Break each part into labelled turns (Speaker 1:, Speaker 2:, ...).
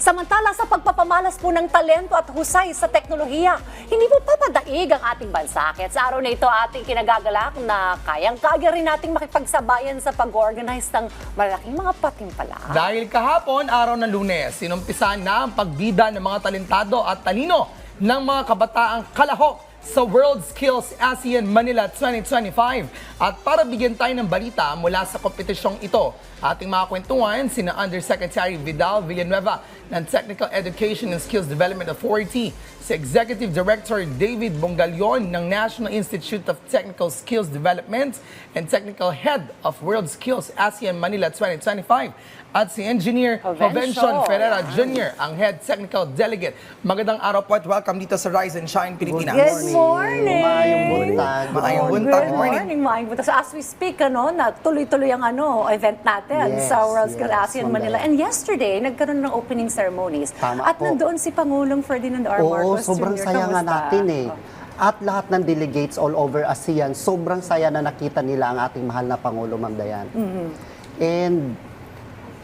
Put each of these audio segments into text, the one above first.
Speaker 1: Samantala sa pagpapamalas po ng talento at husay sa teknolohiya, hindi po papadaig ang ating bansa. Kaya sa araw na ito ating kinagagalak na kayang-kaya rin nating makipagsabayan sa pag-organize ng malaking mga patimpala.
Speaker 2: Dahil kahapon, araw ng Lunes, sinumpisan na ang pagbida ng mga talentado at talino ng mga kabataang kalahok sa World Skills ASEAN Manila 2025. At para bigyan tayo ng balita mula sa kompetisyong ito, ating mga kwentuhan sina Undersecretary Vidal Villanueva ng Technical Education and Skills Development Authority, si Executive Director David Bongalion ng National Institute of Technical Skills Development and Technical Head of World Skills ASEAN Manila 2025, at si Engineer Jovenson Ferreira Jr., ang Head Technical Delegate. Magandang araw po at welcome dito sa Rise and Shine Pilipinas.
Speaker 1: Good morning!
Speaker 3: Maayong buntag.
Speaker 2: Maayong buntag.
Speaker 1: Good morning, maayong buntag. So as we speak, na tuloy-tuloy ang event natin sa World Skills ASEAN Manila. And yesterday, nagkaroon ng opening ceremonies.
Speaker 3: Tama
Speaker 1: at
Speaker 3: po.
Speaker 1: nandoon si Pangulong Ferdinand R.
Speaker 3: Oo,
Speaker 1: Marcos
Speaker 3: sobrang
Speaker 1: Jr.
Speaker 3: saya nga
Speaker 1: Kamusta?
Speaker 3: natin eh. At lahat ng delegates all over ASEAN, sobrang saya na nakita nila ang ating mahal na Pangulo, Ma'am Dayan. And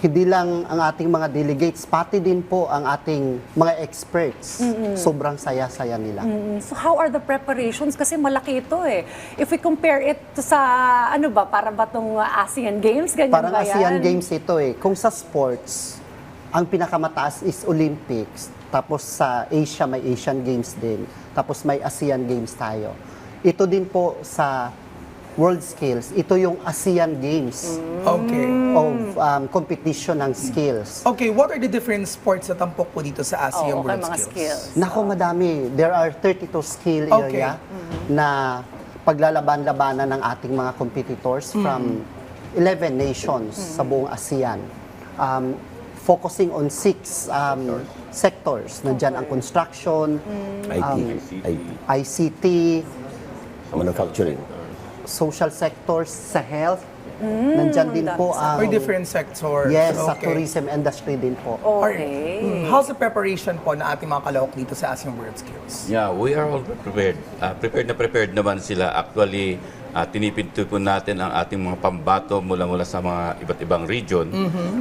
Speaker 3: hindi lang ang ating mga delegates, pati din po ang ating mga experts. Sobrang saya-saya nila.
Speaker 1: So how are the preparations? Kasi malaki ito eh. If we compare it to sa, para ba itong ASEAN Games? Ganyan
Speaker 3: Parang
Speaker 1: ba yan?
Speaker 3: ASEAN Games ito eh. Kung sa sports, ang pinakamataas is Olympics. Tapos sa Asia, may Asian Games din. Tapos may ASEAN Games tayo. Ito din po sa World Skills. Ito yung ASEAN Games
Speaker 2: Okay.
Speaker 3: of competition ng skills.
Speaker 2: Okay, what are the different sports na tampok po dito sa ASEAN
Speaker 1: Oo,
Speaker 2: World
Speaker 1: mga
Speaker 2: Skills?
Speaker 1: skills.
Speaker 3: Nako, madami. There are 32 skill
Speaker 2: Okay.
Speaker 3: area na paglalaban-labanan ng ating mga competitors from 11 nations sa buong ASEAN. Focusing on 6 sectors. Nandyan ang construction, ICT,
Speaker 4: manufacturing.
Speaker 3: social sectors, sa health. Nandyan din po ang...
Speaker 2: Or different sectors?
Speaker 3: Yes, sa
Speaker 2: Okay.
Speaker 3: tourism industry din po.
Speaker 1: Okay.
Speaker 2: How's the preparation po na ating mga kalahok dito sa ASEAN World Skills?
Speaker 4: Yeah, we are all prepared. Prepared naman sila. Actually, tinipid po natin ang ating mga pambato mula sa mga iba't ibang region.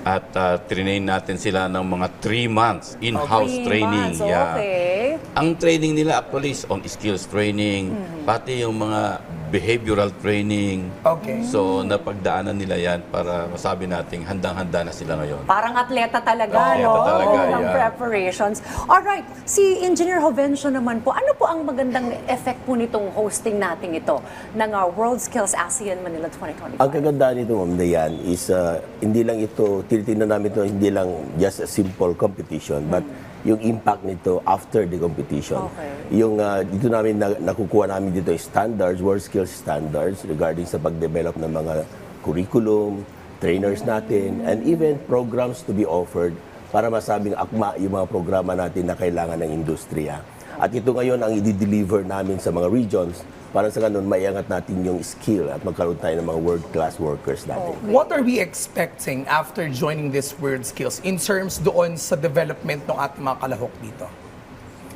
Speaker 4: At trinain natin sila ng mga 3 months in-house
Speaker 1: 3
Speaker 4: training.
Speaker 1: months, okay.
Speaker 4: Ang training nila actually is on skills training, pati yung mga behavioral training.
Speaker 2: Okay.
Speaker 4: So, napagdaanan nila yan para masabi natin handang-handa na sila ngayon.
Speaker 1: Parang atleta talaga,
Speaker 4: Atleta talaga,
Speaker 1: ng
Speaker 4: yeah.
Speaker 1: preparations. Alright, si Engineer Jovencio naman po, ano po ang magandang effect po nitong hosting natin ito ng World Skills ASEAN Manila 2025?
Speaker 5: Ang kagandahan nito, Ma'am Dayan, is hindi lang ito, tinitingnan namin ito, hindi lang just a simple competition, but yung impact nito after the competition.
Speaker 1: Okay.
Speaker 5: Yung dito namin nakukuha namin dito yung standards, world skills standards regarding sa pag-develop ng mga curriculum, trainers natin, and even programs to be offered para masabing akma yung mga programa natin na kailangan ng industriya. At ito ngayon ang i-deliver namin sa mga regions para sa ganun maiangat natin yung skill at magkaroon tayo ng mga world-class workers natin.
Speaker 2: What are we expecting after joining this World Skills in terms doon sa development ng ating mga kalahok dito?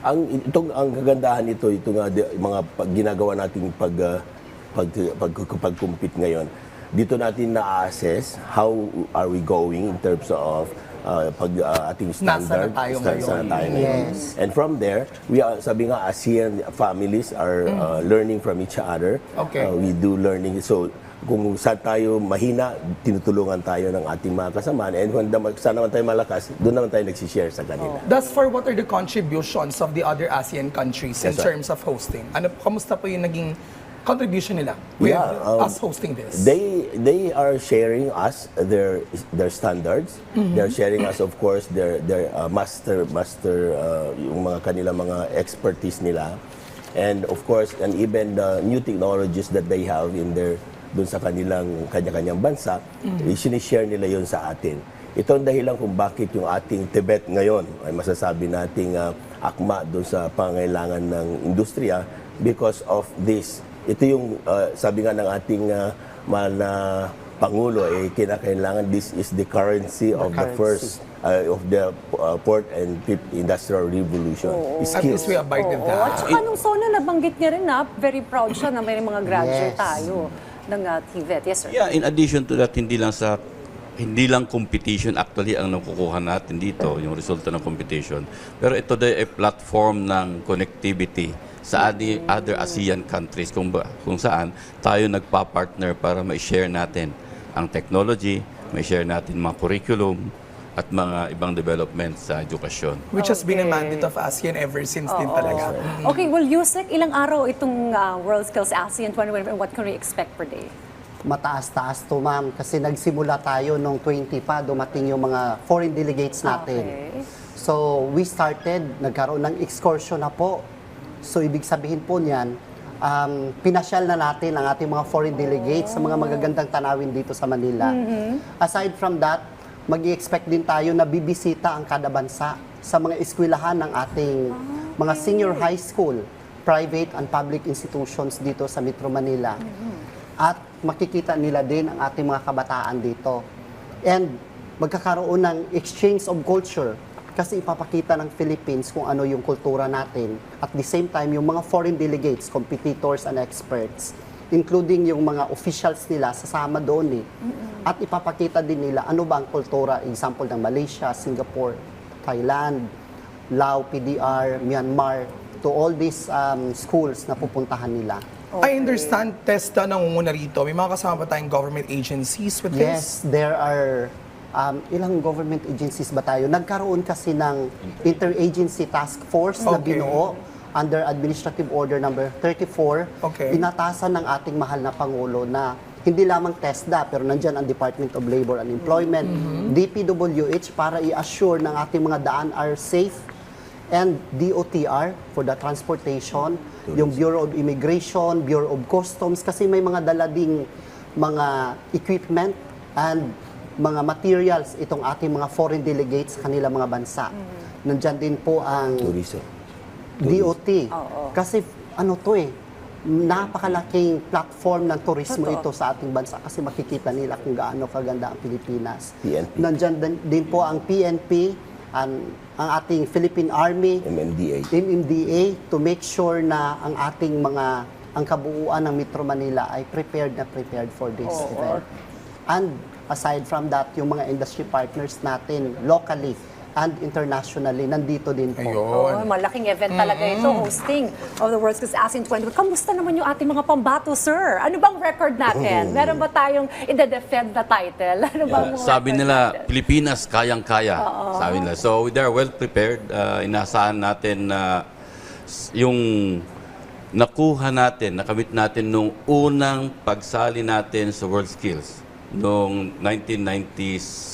Speaker 5: Ang kagandahan nito, ito nga mga ginagawa nating pag-compete ngayon. Dito natin na-assess how are we going in terms of ating standard.
Speaker 2: Nasaan na tayo ngayon?
Speaker 3: Yes.
Speaker 5: And from there, sabi nga, ASEAN families are learning from each other.
Speaker 2: Okay.
Speaker 5: We do learning. So, kung saan tayo mahina, tinutulungan tayo ng ating mga kasamaan. And kung saan naman tayo malakas, doon naman tayo nagsishare sa kanila.
Speaker 2: Thus far, what are the contributions of the other ASEAN countries in
Speaker 5: Yes, sir.
Speaker 2: terms of hosting? Kamusta po yung naging contribution nila with us hosting this?
Speaker 5: They are sharing us their standards. They're sharing us, of course, their master yung mga kanilang mga expertise nila, and of course, and even the new technologies that they have in their dun sa kanilang kanya-kanyang bansa, sinishare nila yon sa atin. Ito ang dahilan kung bakit yung ating Tibet ngayon ay masasabi nating akma dun sa pangailangan ng industriya because of this. Ito yung sabi nga ng ating mahal na Pangulo, kinakailangan this is the currency of the first of the fourth and fifth industrial revolution.
Speaker 2: At least we abide with
Speaker 1: At
Speaker 2: that.
Speaker 1: saka nung SONA, nabanggit niya rin na very proud siya na may mga graduate
Speaker 3: Yes.
Speaker 1: tayo ng TVET. Yes, sir.
Speaker 4: Yeah, in addition to that, hindi lang sa hindi lang competition actually ang nakukuha natin dito, yung resulta ng competition. Pero ito din ay platform ng connectivity sa other ASEAN countries kung saan tayo nagpa-partner para ma-share natin ang technology, ma-share natin mga curriculum, at mga ibang developments sa edukasyon.
Speaker 2: Which has been a
Speaker 1: Okay.
Speaker 2: mandate of ASEAN ever since din talaga.
Speaker 1: Okay, well, Yusek, ilang araw itong World Skills ASEAN 2021 and what can we expect per day?
Speaker 3: Mataas-taas to, ma'am, kasi nagsimula tayo nung 20 pa, dumating yung mga foreign delegates natin.
Speaker 1: Okay.
Speaker 3: So, we started, nagkaroon ng excursion na po. So, ibig sabihin po niyan, pinasyal na natin ang ating mga foreign delegates sa mga magagandang tanawin dito sa Manila. Aside from that, mag-i-expect din tayo na bibisita ang kada bansa sa mga eskwelahan ng ating mga senior high school, private and public institutions dito sa Metro Manila. At makikita nila din ang ating mga kabataan dito. And magkakaroon ng exchange of culture kasi ipapakita ng Philippines kung ano yung kultura natin. At the same time, yung mga foreign delegates, competitors and experts, including yung mga officials nila, sasama doon eh. At ipapakita din nila ano ba ang kultura, example ng Malaysia, Singapore, Thailand, Laos, PDR, Myanmar, to all these schools na pupuntahan nila.
Speaker 2: I understand, TESDA nangunguna rito. May mga kasama pa tayong government agencies with this?
Speaker 3: Yes, there are ilang government agencies ba tayo? Nagkaroon kasi ng interagency task force na
Speaker 2: Okay.
Speaker 3: binuo under Administrative Order number 34.
Speaker 2: Okay.
Speaker 3: Inatasan ng ating mahal na Pangulo na hindi lamang TESDA, pero nandyan ang Department of Labor and Employment, DPWH, para i-assure ng ating mga daan are safe, and DOTR for the transportation, yung Bureau of Immigration, Bureau of Customs, kasi may mga dalading mga equipment and mga materials itong ating mga foreign delegates sa kanilang mga bansa. Nandyan din po ang
Speaker 5: Tourism.
Speaker 3: DOT. Kasi ano to eh, napakalaking platform ng turismo
Speaker 1: Totoo.
Speaker 3: ito sa ating bansa kasi makikita nila kung gaano kaganda ang Pilipinas.
Speaker 5: PNP.
Speaker 3: Nandyan din po ang PNP, ang ating Philippine Army, MMDA, to make sure na ang ating ang kabuuan ng Metro Manila ay prepared for this event. And aside from that, yung mga industry partners natin locally and internationally, nandito din po.
Speaker 2: Ayun.
Speaker 1: Malaking event talaga ito, hosting of the World Skills ASEAN 2021. Kamusta naman yung ating mga pambato, sir? Ano bang record natin? Meron ba tayong i-defend na title? Ano bang mga
Speaker 4: Sabi
Speaker 1: record
Speaker 4: nila,
Speaker 1: natin?
Speaker 4: Pilipinas, kayang-kaya. Sabi nila. So, they are well prepared. Inasahan natin na yung nakuha natin, nakamit natin nung unang pagsali natin sa World Skills noong 1990s,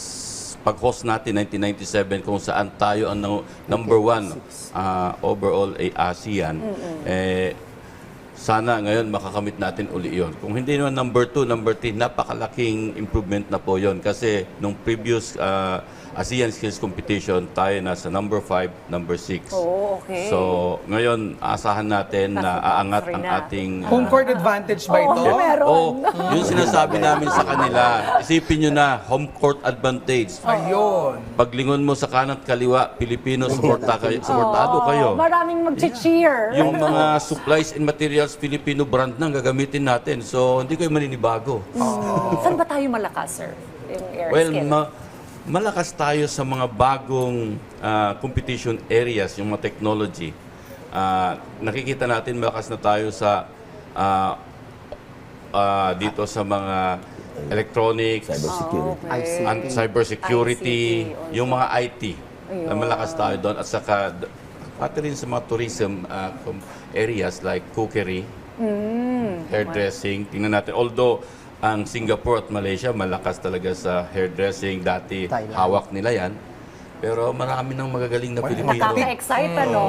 Speaker 4: pag-host natin 1997 kung saan tayo ang number one overall ay ASEAN. Sana ngayon makakamit natin uli yon. Kung hindi naman number 2, number 3, napakalaking improvement na po yon. Kasi nung previous ASEAN Skills Competition, tayo nasa number 5, number 6.
Speaker 1: Oh, okay.
Speaker 4: So, ngayon, asahan natin na
Speaker 1: Nasa
Speaker 4: aangat
Speaker 1: top
Speaker 4: ang
Speaker 1: three na.
Speaker 4: ating...
Speaker 2: Home court advantage ba ito?
Speaker 1: meron.
Speaker 4: yung sinasabi namin sa kanila, isipin nyo na, home court advantage.
Speaker 2: Ayun.
Speaker 4: Paglingon mo sa kanan at kaliwa, Pilipino, suportado kayo.
Speaker 1: Maraming mag-cheer.
Speaker 4: Yung mga supplies and materials, Filipino brand na gagamitin natin. So, hindi kayo maninibago.
Speaker 1: Saan ba tayo malakas, sir? Yung air
Speaker 4: Well,
Speaker 1: skill.
Speaker 4: malakas tayo sa mga bagong competition areas, yung mga technology. Nakikita natin malakas na tayo sa dito sa mga electronics,
Speaker 5: Cybersecurity.
Speaker 3: ICT.
Speaker 4: and cybersecurity,
Speaker 1: ICT,
Speaker 4: yung mga IT. Na malakas tayo doon. At saka, pati rin sa mga tourism areas like cookery, hairdressing. Tingnan natin. Although, ang Singapore at Malaysia, malakas talaga sa hairdressing. Dati,
Speaker 3: Thailand.
Speaker 4: hawak nila yan. Pero marami ng magagaling na Pilipino.
Speaker 1: Nakaka-excite, ano?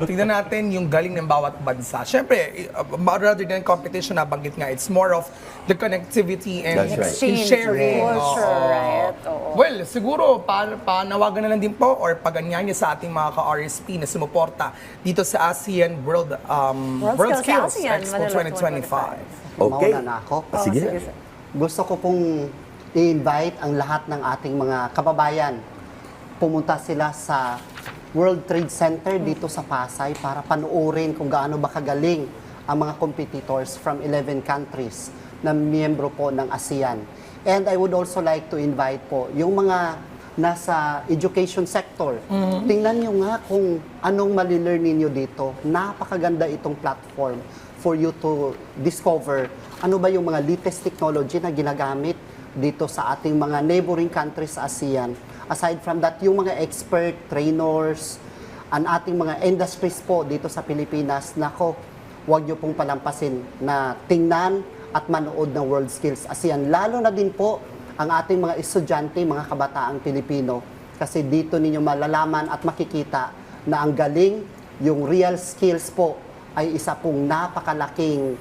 Speaker 2: Tingnan natin yung galing ng bawat bansa. Siyempre, rather than competition, nabanggit nga, it's more of the connectivity and
Speaker 5: That's right.
Speaker 1: Exchange,
Speaker 2: sharing.
Speaker 1: culture,
Speaker 2: Oo.
Speaker 1: right? Oo.
Speaker 2: Well, siguro, panawagan na lang din po or paganyanya sa ating mga ka-RSP na sumuporta dito sa ASEAN World Skills
Speaker 1: ASEAN,
Speaker 2: Expo
Speaker 1: Manila
Speaker 2: 2025.
Speaker 5: Okay.
Speaker 3: Mauna na ako.
Speaker 5: Sige.
Speaker 1: sir.
Speaker 3: Gusto ko pong i-invite ang lahat ng ating mga kababayan. Pumunta sila sa World Trade Center dito sa Pasay para panoorin kung gaano ba kagaling ang mga competitors from 11 countries na miyembro po ng ASEAN. And I would also like to invite po yung mga nasa education sector. Tingnan nyo nga kung anong malilearn ninyo dito. Napakaganda itong platform for you to discover ano ba yung mga latest technology na ginagamit dito sa ating mga neighboring countries sa ASEAN. Aside from that, yung mga expert, trainers, ang ating mga industries po dito sa Pilipinas, nako, huwag nyo pong palampasin na tingnan at manood ng World Skills ASEAN. Lalo na din po ang ating mga estudyante, mga kabataang Pilipino. Kasi dito ninyo malalaman at makikita na ang galing, yung real skills po ay isa pong napakalaking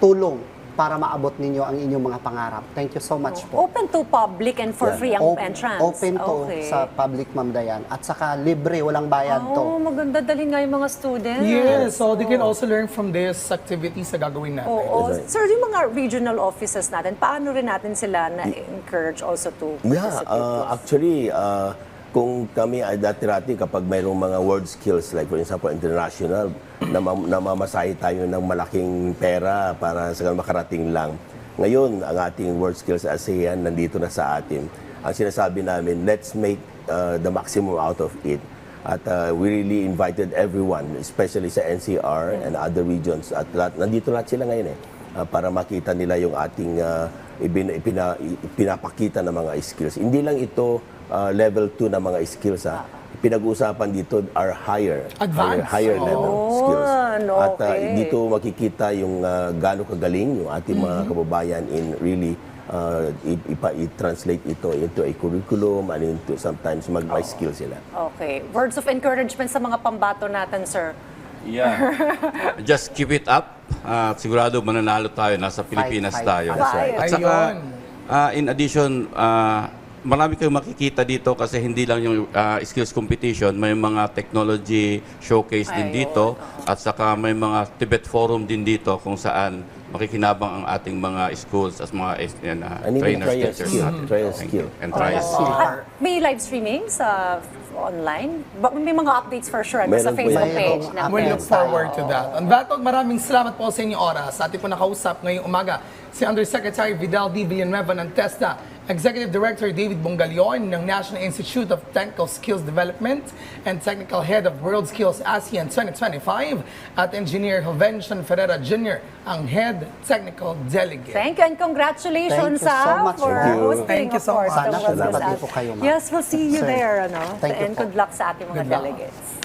Speaker 3: tulong para maabot ninyo ang inyong mga pangarap. Thank you so much po.
Speaker 1: Open to public and for free ang entrance.
Speaker 3: Open to sa public, Ma'am Dayan. At saka libre, walang bayad to.
Speaker 1: Oh, maganda dalhin nga yung mga students.
Speaker 2: Yes, so they can also learn from this activities na gagawin natin.
Speaker 1: Oo.
Speaker 5: That's right.
Speaker 1: Sir, yung mga regional offices natin, paano rin natin sila na-encourage also to
Speaker 5: Yeah,
Speaker 1: participate?
Speaker 5: actually, kung kami ay dati-rati kapag mayroong mga world skills, like for example, international, namamasahe tayo ng malaking pera para sa makarating lang. Ngayon, ang ating world skills ASEAN nandito na sa atin. Ang sinasabi namin, let's make the maximum out of it. At we really invited everyone, especially sa NCR and other regions. At nandito lahat sila ngayon para makita nila yung ating pinapakita ng mga skills. Hindi lang ito level 2 na mga skills. Pinag-uusapan dito are
Speaker 2: Advanced.
Speaker 5: higher level skills. At
Speaker 1: okay.
Speaker 5: dito makikita yung gaano kagaling yung ating mga kababayan in really i-translate ito into a curriculum and into sometimes may skill sila.
Speaker 1: Okay. Words of encouragement sa mga pambato natin, sir.
Speaker 4: Yeah. Just keep it up. Sigurado mananalo tayo. Nasa Pilipinas
Speaker 3: fight.
Speaker 4: tayo.
Speaker 5: That's right.
Speaker 4: At saka,
Speaker 2: Ayun.
Speaker 4: in addition, marami kayong makikita dito kasi hindi lang yung skills competition, may mga technology showcase din
Speaker 1: Ayun.
Speaker 4: dito at saka may mga Tibet Forum din dito kung saan makikinabang ang ating mga schools as mga
Speaker 5: And even
Speaker 4: trainers,
Speaker 5: trial
Speaker 4: teachers
Speaker 5: skill.
Speaker 4: natin.
Speaker 5: Trial
Speaker 4: Thank
Speaker 5: skill.
Speaker 4: you. And trial skill.
Speaker 1: May live streaming sa online? May mga updates for sure sa
Speaker 5: Meron po
Speaker 1: Facebook
Speaker 5: yan.
Speaker 1: page
Speaker 3: Mayroong
Speaker 1: natin.
Speaker 2: We look forward to that. On that note, maraming salamat po sa inyong oras. Sa ating po nakausap ngayong umaga, si Undersecretary Vidal D. Villanueva ng TESDA, Executive Director David Bongalion ng National Institute of Technical Skills Development and Technical Head of World Skills ASEAN 2025, at Engineer Jovencian Ferreira Jr., ang Head Technical Delegate.
Speaker 1: Thank you and congratulations
Speaker 3: Thank you so much.
Speaker 1: for
Speaker 5: Thank you.
Speaker 1: hosting,
Speaker 2: Thank you
Speaker 1: of
Speaker 2: so
Speaker 1: course,
Speaker 2: much.
Speaker 1: the
Speaker 3: Sana
Speaker 1: World
Speaker 3: salamat
Speaker 1: Skills
Speaker 3: din po kayo, ma'am.
Speaker 1: Yes, we'll see you
Speaker 3: Sir.
Speaker 1: there.
Speaker 3: Thank you
Speaker 1: And
Speaker 3: po.
Speaker 1: good luck sa ating mga
Speaker 2: Good luck.
Speaker 1: delegates.